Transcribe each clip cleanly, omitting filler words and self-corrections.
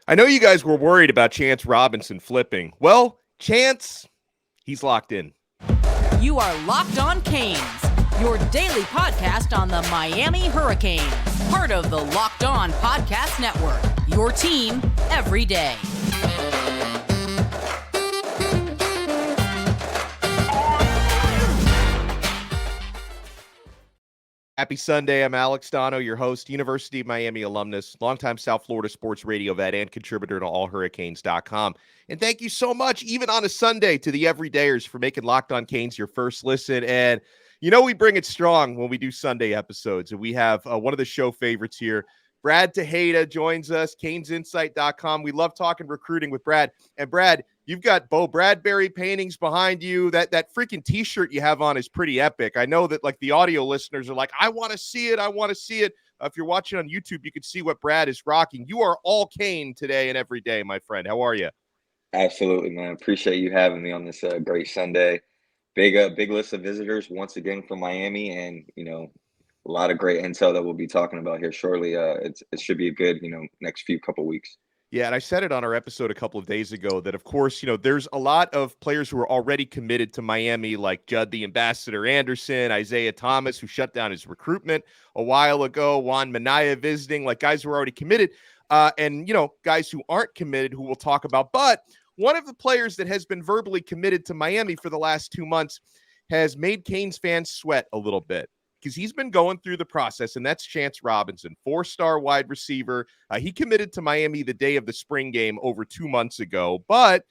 I know you guys were worried about Chance Robinson flipping. Well, Chance, he's locked in. You are Locked On Canes, your daily podcast on the Miami Hurricanes, part of the Locked On Podcast Network, your team every day. Happy Sunday. I'm Alex Donno, your host, University of Miami alumnus, longtime South Florida sports radio vet, and contributor to allhurricanes.com. And thank you so much, even on a Sunday, to the everydayers for making Locked On Canes your first listen. And you know we bring it strong when we do Sunday episodes. And we have one of the show favorites here. Brad Tejeda joins us, canesinsight.com. We love talking recruiting with Brad. And Brad, you've got Bo Bradbury paintings behind you. That freaking T-shirt you have on is pretty epic. I know that like the audio listeners are like, I want to see it. I want to see it. If you're watching on YouTube, you can see what Brad is rocking. You are all Cane today and every day, my friend. How are you? Absolutely, man. Appreciate you having me on this great Sunday. Big list of visitors once again from Miami, and a lot of great intel that we'll be talking about here shortly. It should be a good next few couple weeks. Yeah, and I said it on our episode a couple of days ago that, of course, there's a lot of players who are already committed to Miami, like Judd the Ambassador Anderson, Isaiah Thomas, who shut down his recruitment a while ago, Juan Minaya visiting, like guys who are already committed, and guys who aren't committed who we'll talk about. But one of the players that has been verbally committed to Miami for the last 2 months has made Canes fans sweat a little bit, because he's been going through the process, and that's Chance Robinson, 4-star wide receiver. He committed to Miami the day of the spring game over 2 months ago, but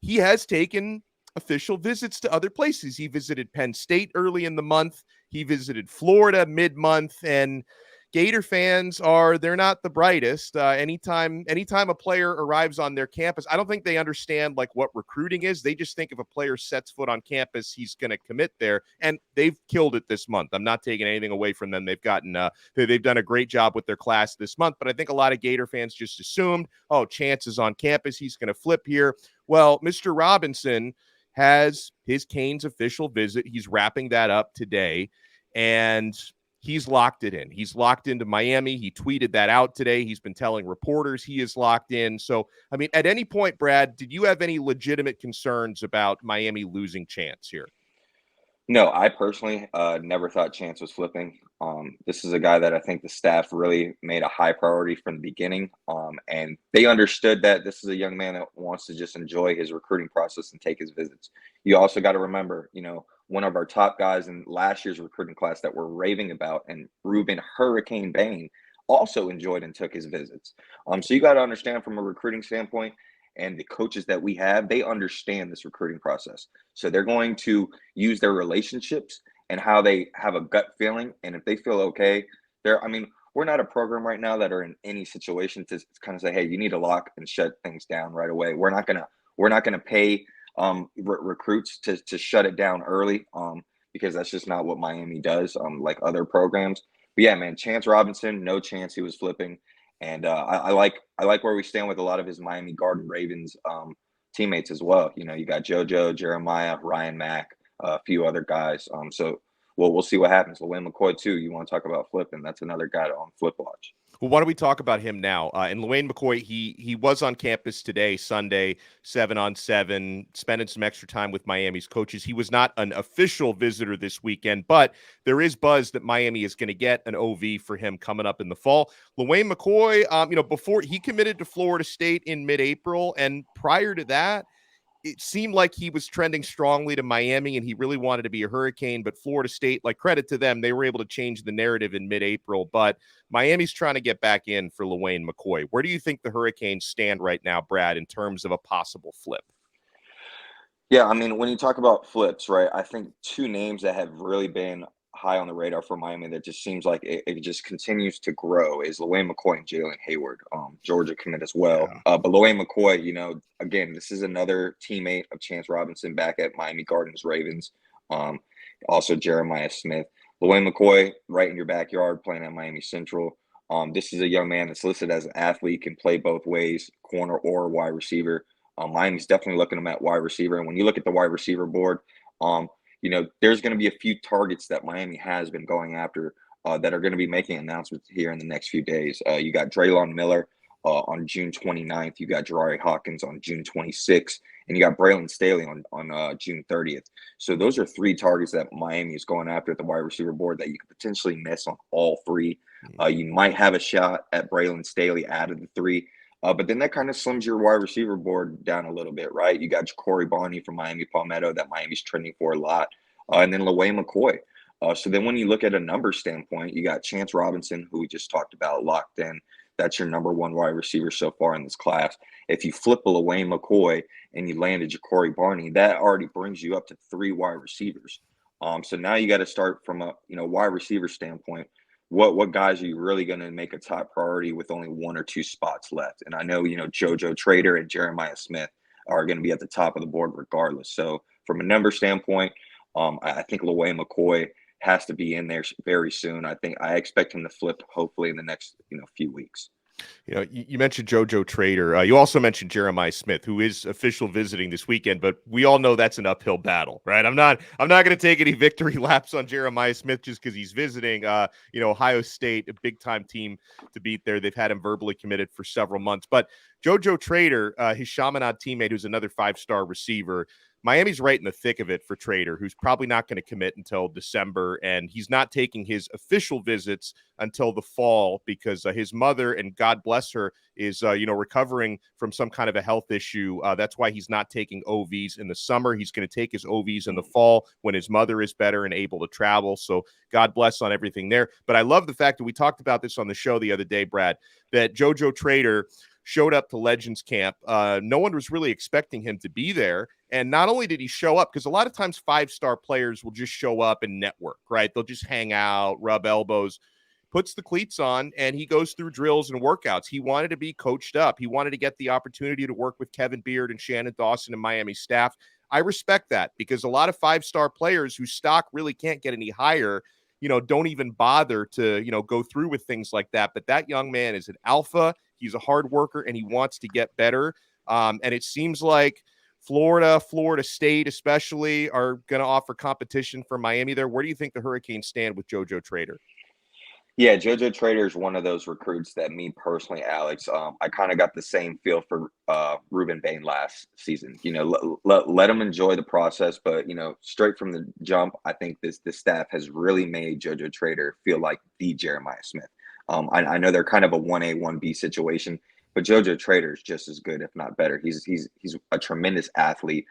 he has taken official visits to other places. He visited Penn State early in the month. He visited Florida mid-month, and Gator fans they're not the brightest. Anytime a player arrives on their campus, I don't think they understand like what recruiting is. They just think if a player sets foot on campus, he's going to commit there, and they've killed it this month. I'm not taking anything away from them. They've done a great job with their class this month, but I think a lot of Gator fans just assumed, oh, Chance is on campus, he's going to flip here. Well, Mr. Robinson has his Canes official visit. He's wrapping that up today, and he's locked it in. He's locked into Miami. He tweeted that out today. He's been telling reporters he is locked in. So, I mean, at any point, Brad, did you have any legitimate concerns about Miami losing Chance here? No, I personally never thought Chance was flipping. This is a guy that I think the staff really made a high priority from the beginning. And they understood that this is a young man that wants to just enjoy his recruiting process and take his visits. You also got to remember, one of our top guys in last year's recruiting class that we're raving about, and Ruben Hurricane Bain, also enjoyed and took his visits. So you got to understand from a recruiting standpoint, and the coaches that we have, they understand this recruiting process. So they're going to use their relationships and how they have a gut feeling. And if they feel okay, we're not a program right now that are in any situation to kind of say, hey, you need to lock and shut things down right away. We're not gonna pay recruits to shut it down early, because that's just not what Miami does, like other programs. But yeah, man, Chance Robinson, no chance he was flipping. And I like where we stand with a lot of his Miami Garden Ravens teammates as well. You got JoJo, Jeremiah, Ryan Mack, a few other guys. So we'll see what happens. Lil Wayne McCoy too. You want to talk about flipping? That's another guy on flip watch. Well, why don't we talk about him now? And Lil Wayne McCoy, he was on campus today, Sunday, 7-on-7, spending some extra time with Miami's coaches. He was not an official visitor this weekend, but there is buzz that Miami is going to get an OV for him coming up in the fall. Lil Wayne McCoy, before he committed to Florida State in mid-April, and prior to that, it seemed like he was trending strongly to Miami and he really wanted to be a Hurricane, but Florida State, like, credit to them, they were able to change the narrative in mid-April, but Miami's trying to get back in for Lil Wayne McCoy. Where do you think the Hurricanes stand right now, Brad, in terms of a possible flip? Yeah, when you talk about flips, right, I think two names that have really been high on the radar for Miami that just seems like it just continues to grow is Lil Wayne McCoy and Jaylen Heyward, Georgia commit as well. Yeah. But Lil Wayne McCoy, again, this is another teammate of Chance Robinson back at Miami Gardens Ravens. Also Jeremiah Smith. Lil Wayne McCoy, right in your backyard, playing at Miami Central. This is a young man that's listed as an athlete, can play both ways, corner or wide receiver. Miami's definitely looking at him at wide receiver. And when you look at the wide receiver board, there's going to be a few targets that Miami has been going after that are going to be making announcements here in the next few days. You got Draylon Miller, on June 29th. You got Ja'Rari Hawkins on June 26th, and you got Braylon Staley on June 30th. So those are 3 targets that Miami is going after at the wide receiver board that you could potentially miss on all 3. You might have a shot at Braylon Staley out of the 3. But then that kind of slims your wide receiver board down a little bit, right? You got Jacory Barney from Miami Palmetto that Miami's trending for a lot. And then Lil Wayne McCoy. So then when you look at a number standpoint, you got Chance Robinson, who we just talked about, locked in. That's your number 1 wide receiver so far in this class. If you flip a Lil Wayne McCoy and you land a Jacory Barney, that already brings you up to 3 wide receivers. So now you got to start from a wide receiver standpoint. What guys are you really going to make a top priority with only 1 or 2 spots left? And I know JoJo Trader and Jeremiah Smith are going to be at the top of the board regardless. So from a number standpoint, I think Lil Wayne McCoy has to be in there very soon. I expect him to flip hopefully in the next few weeks. You mentioned JoJo Trader. You also mentioned Jeremiah Smith, who is official visiting this weekend, but we all know that's an uphill battle, right? I'm not going to take any victory laps on Jeremiah Smith just because he's visiting. Ohio State, a big time team to beat there. They've had him verbally committed for several months. But JoJo Trader, his Chaminade teammate, who's another 5-star receiver, Miami's right in the thick of it for Trader, who's probably not going to commit until December, and he's not taking his official visits until the fall because his mother, and God bless her, is recovering from some kind of a health issue. That's why he's not taking OVs in the summer. He's going to take his OVs in the fall when his mother is better and able to travel. So God bless on everything there. But I love the fact that we talked about this on the show the other day, Brad, that JoJo Trader showed up to Legends Camp. No one was really expecting him to be there. And not only did he show up, because a lot of times 5-star players will just show up and network, right? They'll just hang out, rub elbows, puts the cleats on, and he goes through drills and workouts. He wanted to be coached up. He wanted to get the opportunity to work with Kevin Beard and Shannon Dawson and Miami staff. I respect that because a lot of 5-star players whose stock really can't get any higher, don't even bother to, go through with things like that. But that young man is an alpha. He's a hard worker, and he wants to get better. And it seems like Florida State especially are going to offer competition for Miami there. Where do you think the Hurricanes stand with JoJo Trader? Yeah, JoJo Trader is one of those recruits that me personally, Alex, I kind of got the same feel for Ruben Bain last season. Let him enjoy the process, but straight from the jump, I think this staff has really made JoJo Trader feel like the Jeremiah Smith. I know they're kind of a 1A, 1B situation, but JoJo Trader is just as good, if not better. He's a tremendous athlete.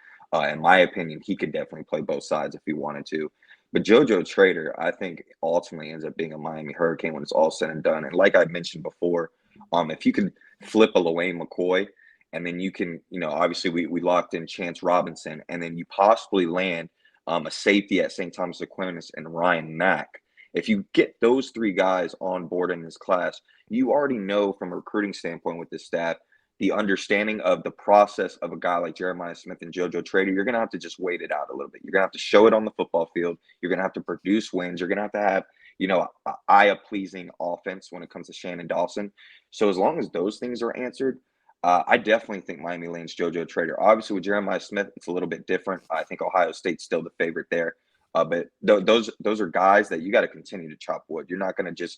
In my opinion, he could definitely play both sides if he wanted to. But JoJo Trader, I think, ultimately ends up being a Miami Hurricane when it's all said and done. And like I mentioned before, if you could flip a Lil Wayne McCoy, and then you can, obviously we locked in Chance Robinson, and then you possibly land a safety at St. Thomas Aquinas and Ryan Mack. If you get those 3 guys on board in this class, you already know from a recruiting standpoint with this staff, the understanding of the process of a guy like Jeremiah Smith and JoJo Trader, you're going to have to just wait it out a little bit. You're going to have to show it on the football field. You're going to have to produce wins. You're going to have, an eye-pleasing offense when it comes to Shannon Dawson. So as long as those things are answered, I definitely think Miami lands JoJo Trader. Obviously, with Jeremiah Smith, it's a little bit different. I think Ohio State's still the favorite there. But those are guys that you got to continue to chop wood. You're not going to just,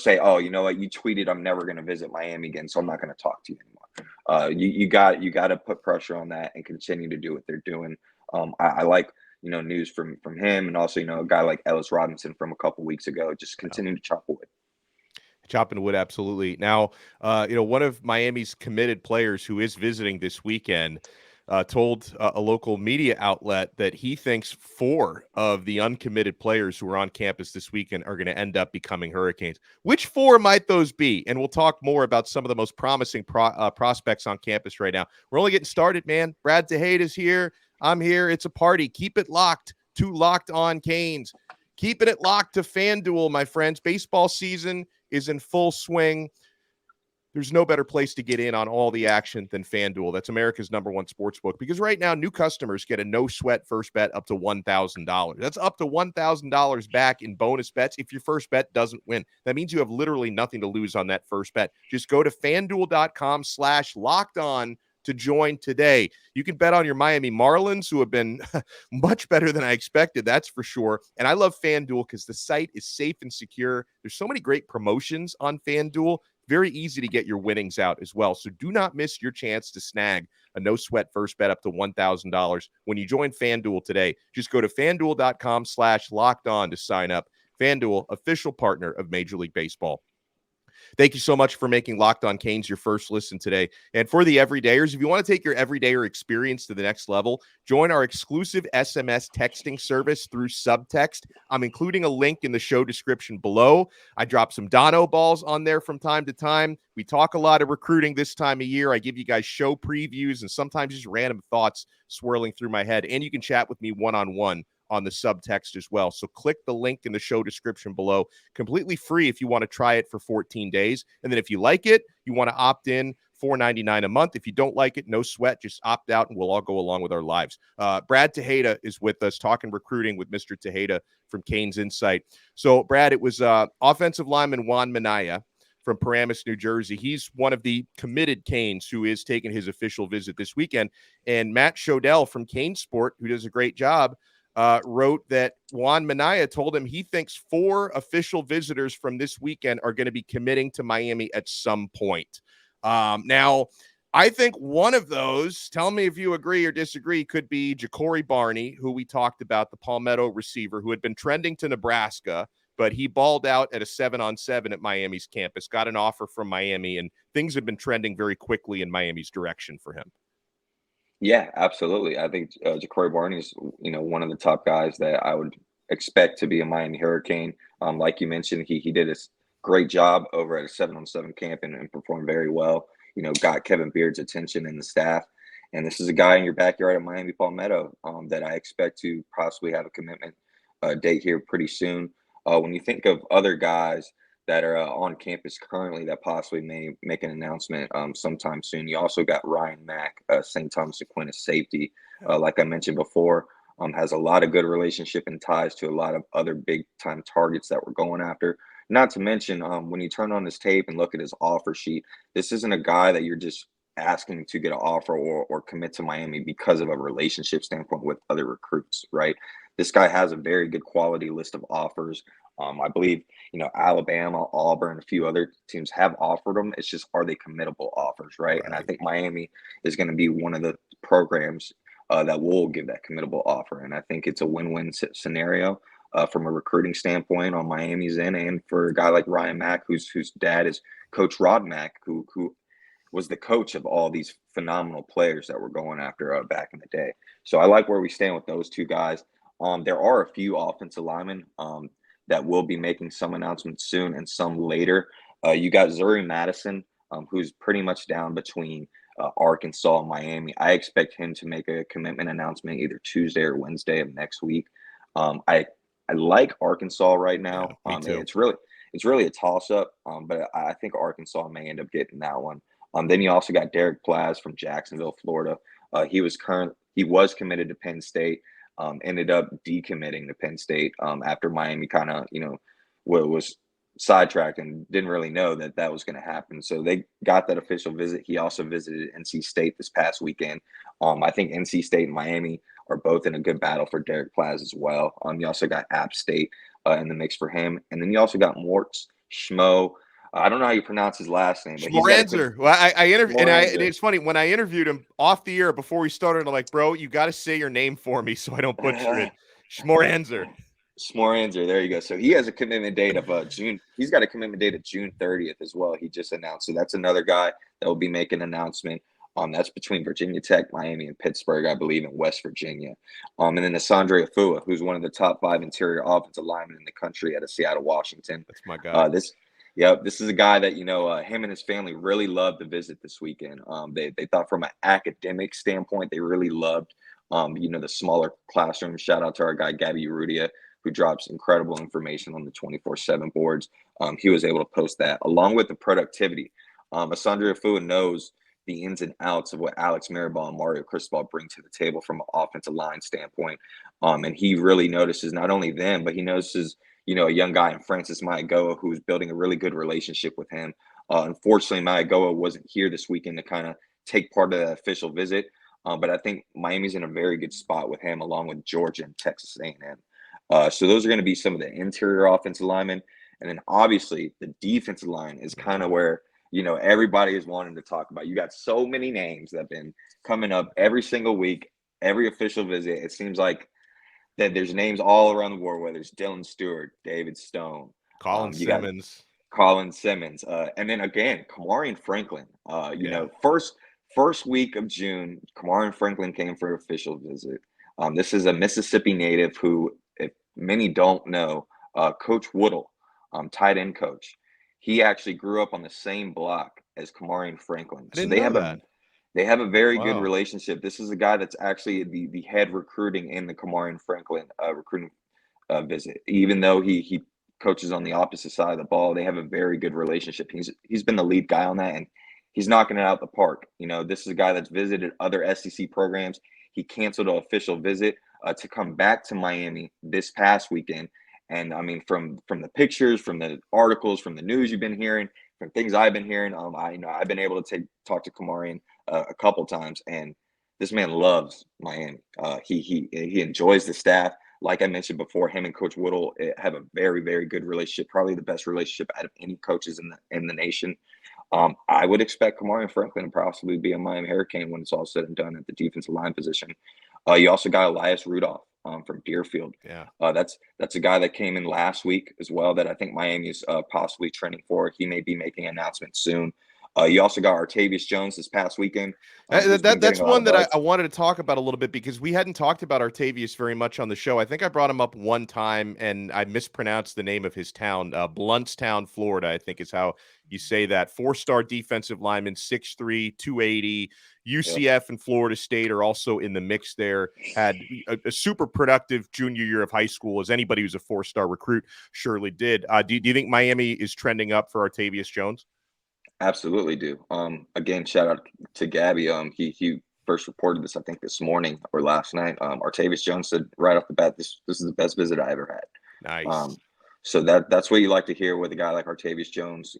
say, oh, you know what, you tweeted I'm never going to visit Miami again, so I'm not going to talk to you anymore. You got to put pressure on that and continue to do what they're doing. I like, news from him, and also, a guy like Ellis Robinson from a couple weeks ago. Just continue to chop wood. Chopping wood, absolutely. Now, one of Miami's committed players who is visiting this weekend told a local media outlet that he thinks 4 of the uncommitted players who are on campus this weekend are going to end up becoming Hurricanes. Which 4 might those be? And we'll talk more about some of the most promising prospects on campus right now. We're only getting started, man. Brad Tejeda is here. I'm here. It's a party. Keep it locked to Locked On Canes. Keeping it locked to FanDuel, my friends. Baseball season is in full swing. There's no better place to get in on all the action than FanDuel. That's America's #1 sportsbook, because right now new customers get a no-sweat first bet up to $1,000. That's up to $1,000 back in bonus bets if your first bet doesn't win. That means you have literally nothing to lose on that first bet. Just go to FanDuel.com/lockedon to join today. You can bet on your Miami Marlins, who have been much better than I expected, that's for sure. And I love FanDuel because the site is safe and secure. There's so many great promotions on FanDuel. Very easy to get your winnings out as well. So do not miss your chance to snag a no sweat first bet up to $1,000 when you join FanDuel today. Just go to fanduel.com/lockedon to sign up. FanDuel, official partner of Major League Baseball. Thank you so much for making Locked On Canes your first listen today. And for the everydayers, if you want to take your everydayer experience to the next level, join our exclusive SMS texting service through Subtext. I'm including a link in the show description below. I drop some Donno balls on there from time to time. We talk a lot of recruiting this time of year. I give you guys show previews and sometimes just random thoughts swirling through my head. And you can chat with me one-on-one on the subtext as well. So click the link in the show description below. Completely free if you want to try it for 14 days. And then if you like it, you want to opt in, $4.99 a month. If you don't like it, no sweat, just opt out and we'll all go along with our lives. Brad Tejeda is with us talking recruiting with Mr. Tejeda from Canes Insight. So Brad, it was offensive lineman Juan Minaya from Paramus, New Jersey. He's one of the committed Canes who is taking his official visit this weekend. And Matt Shodell from Cane Sport, who does a great job, wrote that Juan Minaya told him he thinks 4 official visitors from this weekend are going to be committing to Miami at some point. Now, I think one of those, tell me if you agree or disagree, could be Jacory Barney, who we talked about, the Palmetto receiver, who had been trending to Nebraska, but he balled out at a 7-on-7 at Miami's campus, got an offer from Miami, and things have been trending very quickly in Miami's direction for him. Yeah, absolutely. I think Jacory Barney is, one of the top guys that I would expect to be a Miami Hurricane. Like you mentioned, he did a great job over at a 7-on-7 camp and performed very well. Got Kevin Beard's attention and the staff. And this is a guy in your backyard at Miami Palmetto that I expect to possibly have a commitment date here pretty soon. When you think of other guys that are on campus currently that possibly may make an announcement sometime soon. You also got Ryan Mack, St. Thomas Aquinas safety, like I mentioned before, has a lot of good relationship and ties to a lot of other big-time targets that we're going after. Not to mention, when you turn on his tape and look at his offer sheet, this isn't a guy that you're just asking to get an offer or commit to Miami because of a relationship standpoint with other recruits, right? This guy has a very good quality list of offers. I believe, Alabama, Auburn, a few other teams have offered them. It's just, are they committable offers, right? And I think Miami is going to be one of the programs that will give that committable offer. And I think it's a win-win scenario from a recruiting standpoint on Miami's end, and for a guy like Ryan Mack, whose dad is Coach Rod Mack, who was the coach of all these phenomenal players that we're going after back in the day. So I like where we stand with those two guys. There are a few offensive linemen that will be making some announcements soon and some later. You got Zuri Madison, who's pretty much down between Arkansas and Miami. I expect him to make a commitment announcement either Tuesday or Wednesday of next week. I like Arkansas right now. Yeah, me too. It's really a toss-up, but I think Arkansas may end up getting that one. Then you also got Derek Plaz from Jacksonville, Florida. He was committed to Penn State. Ended up decommitting to Penn State after Miami kind of, was sidetracked and didn't really know that was going to happen. So they got that official visit. He also visited NC State this past weekend. I think NC State and Miami are both in a good battle for Derek Plaz as well. You also got App State in the mix for him. And then you also got Moritz Schmo. I don't know how you pronounce his last name. But Schmoranzer. Well, I interviewed, and it's funny, when I interviewed him off the air before we started, I'm like, bro, you got to say your name for me so I don't butcher it. Schmoranzer. Schmoranzer, there you go. So he has a commitment date of June. He's got a commitment date of June 30th as well. He just announced. So that's another guy that will be making an announcement. That's between Virginia Tech, Miami, and Pittsburgh, I believe, in West Virginia. And then Isendre Ahfua, who's one of the top 5 interior offensive linemen in the country out of Seattle, Washington. That's my guy. This is a guy that, him and his family really loved to visit this weekend. They thought from an academic standpoint, they really loved, the smaller classroom. Shout out to our guy, Gabby Urrutia, who drops incredible information on the 24/7 boards. He was able to post that along with the productivity. Isendre Ahfua knows the ins and outs of what Alex Mirabal and Mario Cristobal bring to the table from an offensive line standpoint. And he really notices not only them, but he notices, a young guy in Francis Mayagoa who's building a really good relationship with him. Unfortunately, Mayagoa wasn't here this weekend to kind of take part of that official visit. But I think Miami's in a very good spot with him, along with Georgia and Texas A&M. So those are going to be some of the interior offensive linemen. And then obviously the defensive line is kind of where everybody is wanting to talk about. You got so many names that have been coming up every single week, every official visit. It seems like that there's names all around the board, whether it's Dylan Stewart, David Stone, Colin you got Simmons. Colin Simmons, and then again, Kamarion Franklin. Yeah. First week of June, Kamarion Franklin came for an official visit. This is a Mississippi native who, if many don't know, Coach Woodle, tight end coach, he actually grew up on the same block as Kamarion Franklin. I So didn't know that. they have a very good Wow. relationship. This is a guy that's actually the head recruiting in the Kamarion Franklin recruiting visit. Even though he coaches on the opposite side of the ball, they have a very good relationship. He's been the lead guy on that, and he's knocking it out the park. This is a guy that's visited other SEC programs. He canceled an official visit to come back to Miami this past weekend. And I mean, from the pictures, from the articles, from the news you've been hearing, from things I've been hearing, I've been able to talk to Kamarion a couple times, and this man loves Miami. He enjoys the staff. Like I mentioned before, him and Coach Woodle have a very, very good relationship, probably the best relationship out of any coaches in the nation. I would expect Kamarion Franklin to possibly be a Miami Hurricane when it's all said and done at the defensive line position. You also got Elias Rudolph from Deerfield. Yeah. That's a guy that came in last week as well that I think Miami is possibly trending for. He may be making an announcement soon. You also got Artavius Jones this past weekend. That's one that I wanted to talk about a little bit because we hadn't talked about Artavius very much on the show. I think I brought him up one time and I mispronounced the name of his town. Bluntstown, Florida, I think is how you say that. 4-star defensive lineman, 6'3", 280. UCF and Florida State are also in the mix there. Had a super productive junior year of high school, as anybody who's a 4-star recruit surely did. Do you think Miami is trending up for Artavius Jones? Absolutely do. Again, shout out to Gabby. He first reported this, I think, this morning or last night. Artavius Jones said right off the bat, this is the best visit I ever had. Nice. So that's what you like to hear with a guy like Artavius Jones.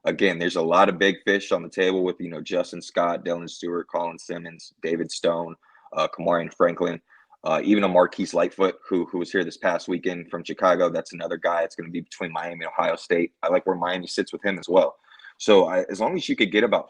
Again, there's a lot of big fish on the table with, Justin Scott, Dylan Stewart, Colin Simmons, David Stone, Kamarion Franklin, even a Marquise Lightfoot who was here this past weekend from Chicago. That's another guy. It's going to be between Miami and Ohio State. I like where Miami sits with him as well. So as long as you could get about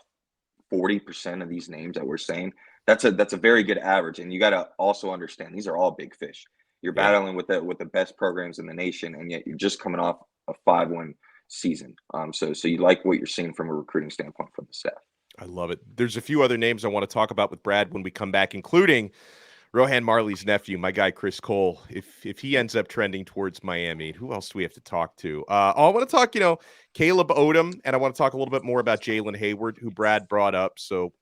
40% of these names that we're saying, that's a very good average. And you got to also understand these are all big fish. You're battling with the best programs in the nation, and yet you're just coming off a 5-1 season. So you like what you're seeing from a recruiting standpoint from the staff. I love it. There's a few other names I want to talk about with Brad when we come back, including Rohan Marley's nephew, my guy Chris Cole. If he ends up trending towards Miami, who else do we have to talk to? I want to talk, Caleb Odom, and I want to talk a little bit more about Jaylen Heyward, who Brad brought up. So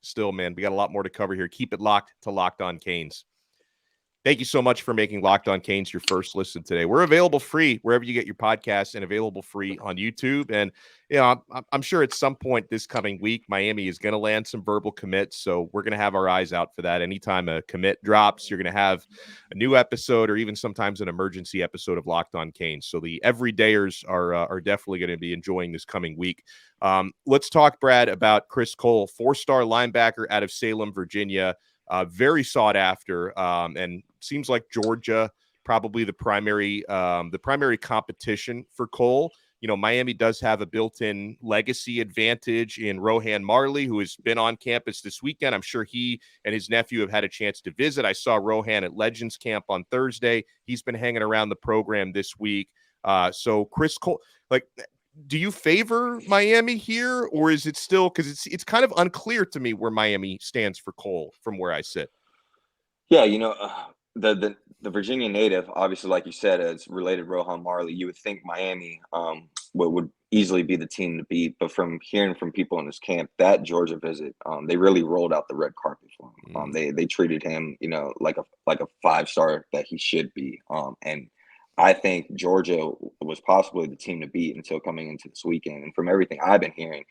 still, man, we got a lot more to cover here. Keep it locked to Locked On Canes. Thank you so much for making Locked On Canes your first listen today. We're available free wherever you get your podcasts and available free on YouTube. And, I'm sure at some point this coming week, Miami is going to land some verbal commits. So we're going to have our eyes out for that. Anytime a commit drops, you're going to have a new episode or even sometimes an emergency episode of Locked On Canes. So the everydayers are definitely going to be enjoying this coming week. Let's talk, Brad, about Chris Cole, 4-star linebacker out of Salem, Virginia. Very sought after, and seems like Georgia probably the primary competition for Cole. Miami does have a built-in legacy advantage in Rohan Marley, who has been on campus this weekend. I'm sure he and his nephew have had a chance to visit. I saw Rohan at Legends Camp on Thursday. He's been hanging around the program this week. So Chris Cole, do you favor Miami here, or is it still, because it's kind of unclear to me where Miami stands for Cole from where I sit? Yeah, the Virginia native, obviously, like you said, is related to Rohan Marley. You would think Miami would easily be the team to beat, but from hearing from people in his camp, that Georgia visit, they really rolled out the red carpet for him. They treated him, like a 5-star that he should be. And I think Georgia was possibly the team to beat until coming into this weekend. And from everything I've been hearing,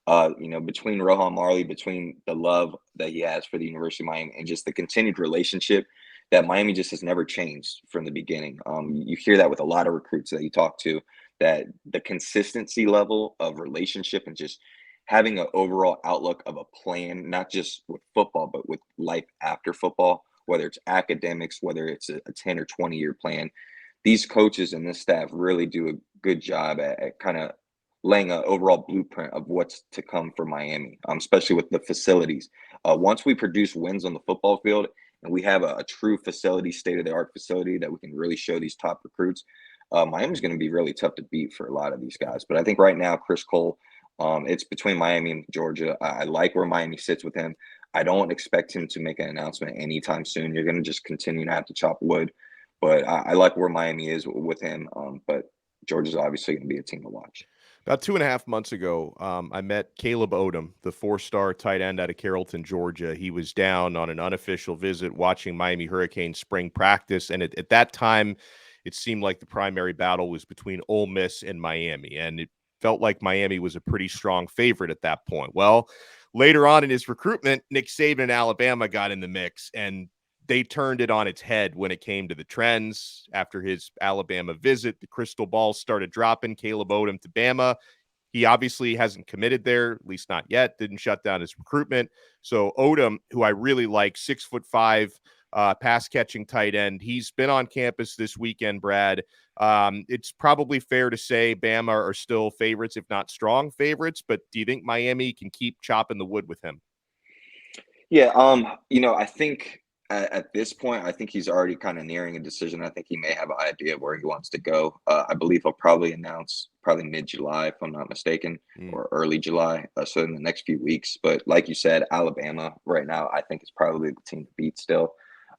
between Rohan Marley, between the love that he has for the University of Miami and just the continued relationship that Miami just has never changed from the beginning. You hear that with a lot of recruits that you talk to, that the consistency level of relationship and just having an overall outlook of a plan, not just with football, but with life after football, whether it's academics, whether it's a 10 or 20-year plan. These coaches and this staff really do a good job at kind of laying an overall blueprint of what's to come for Miami, especially with the facilities. Once we produce wins on the football field and we have a true facility, state-of-the-art facility that we can really show these top recruits, Miami's going to be really tough to beat for a lot of these guys. But I think right now, Chris Cole, it's between Miami and Georgia. I like where Miami sits with him. I don't expect him to make an announcement anytime soon. You're going to just continue to have to chop wood. But I like where Miami is with him. But Georgia's obviously going to be a team to watch. About 2.5 months ago, I met Caleb Odom, the 4-star tight end out of Carrollton, Georgia. He was down on an unofficial visit watching Miami Hurricanes spring practice. And at that time, it seemed like the primary battle was between Ole Miss and Miami. And it felt like Miami was a pretty strong favorite at that point. Well, later on in his recruitment, Nick Saban and Alabama got in the mix, and they turned it on its head when it came to the trends. After his Alabama visit, the crystal balls started dropping. Caleb Odom to Bama. He obviously hasn't committed there, at least not yet, didn't shut down his recruitment. So Odom, who I really like, 6'5", pass-catching tight end, he's been on campus this weekend, Brad. It's probably fair to say Bama are still favorites, if not strong favorites, but do you think Miami can keep chopping the wood with him? Yeah, I think at this point, I think he's already kind of nearing a decision. I think he may have an idea of where he wants to go. I believe he'll probably announce mid-July, if I'm not mistaken, or early July, so in the next few weeks. But like you said, Alabama right now, I think is probably the team to beat still.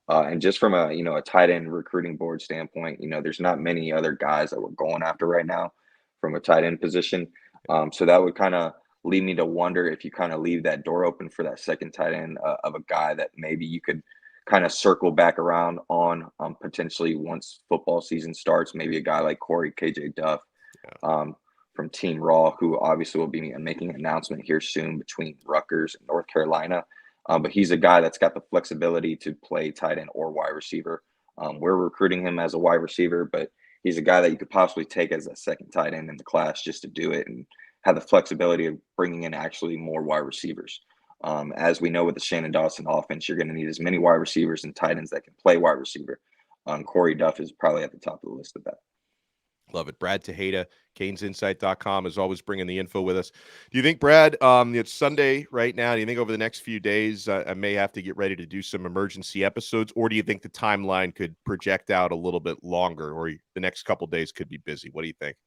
And just from a tight end recruiting board standpoint, there's not many other guys that we're going after right now from a tight end position. So that would kind of lead me to wonder if you kind of leave that door open for that second tight end of a guy that maybe you could kind of circle back around on potentially once football season starts. Maybe a guy like Corey KJ Duff from Team Raw, who obviously will be making an announcement here soon between Rutgers and North Carolina. But he's a guy that's got the flexibility to play tight end or wide receiver. We're recruiting him as a wide receiver, but he's a guy that you could possibly take as a second tight end in the class just to do it and have the flexibility of bringing in actually more wide receivers. As we know with the Shannon Dawson offense, you're going to need as many wide receivers and tight ends that can play wide receiver. Corey Duff is probably at the top of the list of that. Love it. Brad Tejeda, CanesInsight.com, is always bringing the info with us. Do you think, Brad, it's Sunday right now, do you think over the next few days I may have to get ready to do some emergency episodes, or do you think the timeline could project out a little bit longer, or the next couple days could be busy? What do you think?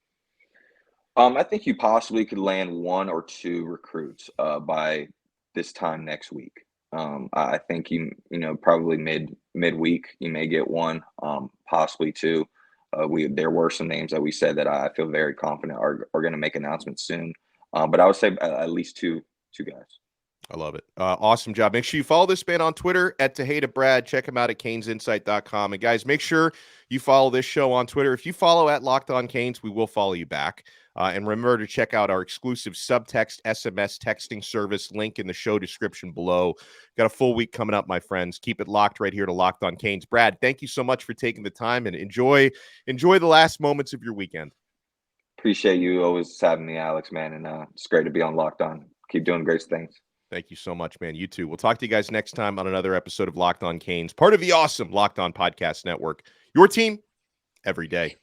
I think you possibly could land 1 or 2 recruits by this time next week. I think probably midweek you may get 1, possibly 2. There were some names that we said that I feel very confident are going to make announcements soon. But I would say at least two guys. I love it. Awesome job. Make sure you follow this man on Twitter at Tejeda Brad. Check him out at CanesInsight.com. And guys, make sure you follow this show on Twitter. If you follow at Locked On Canes, we will follow you back. And remember to check out our exclusive subtext SMS texting service, link in the show description below. Got a full week coming up, my friends. Keep it locked right here to Locked On Canes. Brad, thank you so much for taking the time, and enjoy the last moments of your weekend. Appreciate you always having me, Alex, man. And it's great to be on Locked On. Keep doing great things. Thank you so much, man. You too. We'll talk to you guys next time on another episode of Locked On Canes, part of the awesome Locked On Podcast Network. Your team every day.